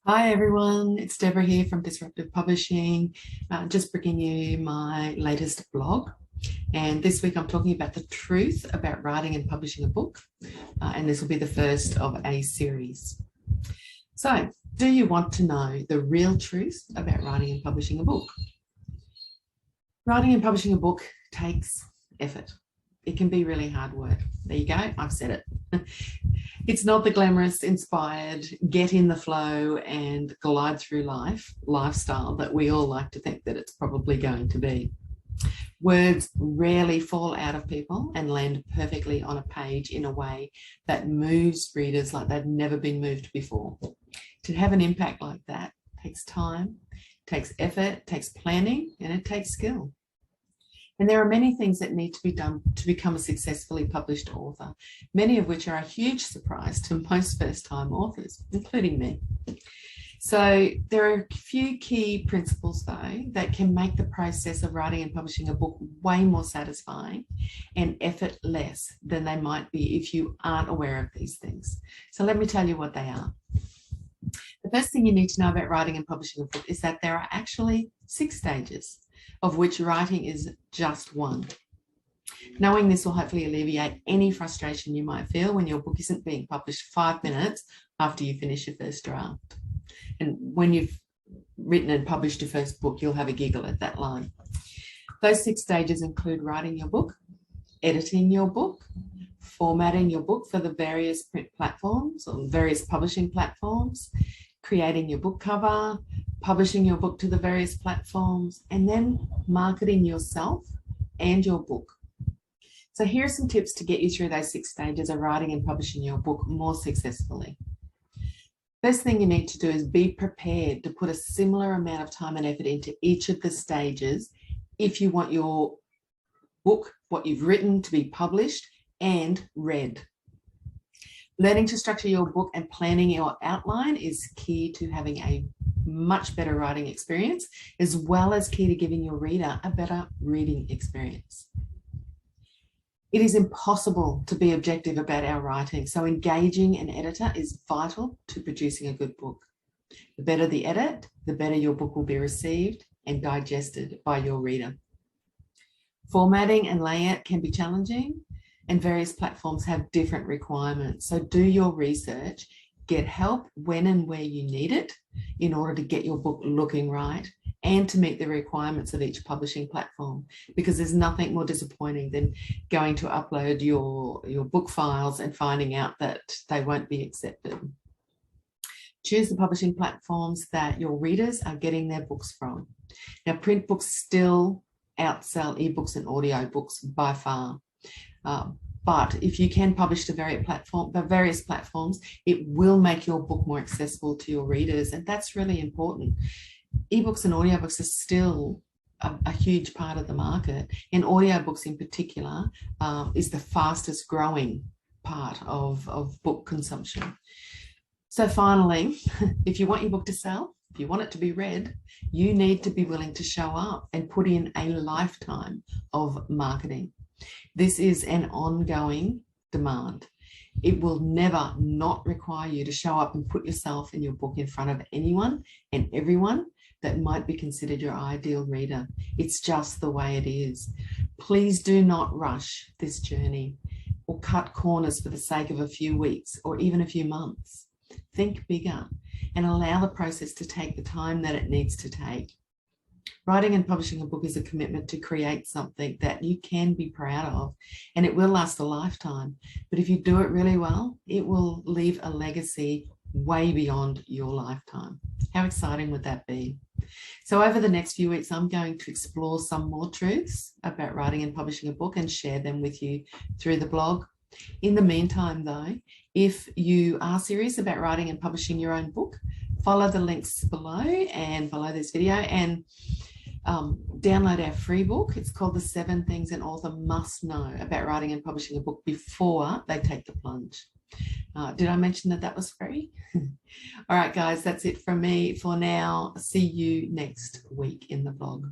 Hi everyone, it's Deborah here from Disruptive Publishing, just bringing you my latest blog. And this week I'm talking about the truth about writing and publishing a book, and this will be the first of a series. So, do you want to know the real truth about writing and publishing a book? Writing and publishing a book takes effort. It can be really hard work. There you go, I've said it. It's not the glamorous, inspired, get in the flow and glide through life lifestyle that we all like to think that it's probably going to be. Words rarely fall out of people and land perfectly on a page in a way that moves readers like they've never been moved before. To have an impact like that takes time, takes effort, takes planning, and it takes skill. And there are many things that need to be done to become a successfully published author, many of which are a huge surprise to most first-time authors, including me. So there are a few key principles, though, that can make the process of writing and publishing a book way more satisfying and effortless than they might be if you aren't aware of these things. So let me tell you what they are. The first thing you need to know about writing and publishing a book is that there are actually 6 stages, of which writing is just one. Knowing this will hopefully alleviate any frustration you might feel when your book isn't being published 5 minutes after you finish your first draft. And when you've written and published your first book, you'll have a giggle at that line. Those 6 stages include writing your book, editing your book, formatting your book for the various print platforms or various publishing platforms, creating your book cover, publishing your book to the various platforms, and then marketing yourself and your book. So here are some tips to get you through those 6 stages of writing and publishing your book more successfully. First thing you need to do is be prepared to put a similar amount of time and effort into each of the stages if you want your book, what you've written, to be published and read. Learning to structure your book and planning your outline is key to having a much better writing experience, as well as key to giving your reader a better reading experience. It is impossible to be objective about our writing, so engaging an editor is vital to producing a good book. The better the edit, the better your book will be received and digested by your reader. Formatting and layout can be challenging, and various platforms have different requirements. So do your research, get help when and where you need it in order to get your book looking right and to meet the requirements of each publishing platform, because there's nothing more disappointing than going to upload your book files and finding out that they won't be accepted. Choose the publishing platforms that your readers are getting their books from. Now, print books still outsell ebooks and audiobooks by far. But if you can publish to various platforms, it will make your book more accessible to your readers, and that's really important. Ebooks and audiobooks are still a huge part of the market, and audiobooks in particular is the fastest growing part of book consumption. So finally, if you want your book to sell, if you want it to be read, you need to be willing to show up and put in a lifetime of marketing. This is an ongoing demand. It will never not require you to show up and put yourself and your book in front of anyone and everyone that might be considered your ideal reader. It's just the way it is. Please do not rush this journey or cut corners for the sake of a few weeks or even a few months. Think bigger and allow the process to take the time that it needs to take. Writing and publishing a book is a commitment to create something that you can be proud of, and it will last a lifetime. But if you do it really well, it will leave a legacy way beyond your lifetime. How exciting would that be? So over the next few weeks, I'm going to explore some more truths about writing and publishing a book and share them with you through the blog. In the meantime, though, if you are serious about writing and publishing your own book, follow the links below and below this video and download our free book. It's called The 7 Things an Author Must Know About Writing and Publishing a Book Before They Take the Plunge. Did I mention that that was free? All right, guys, that's it from me for now. See you next week in the blog.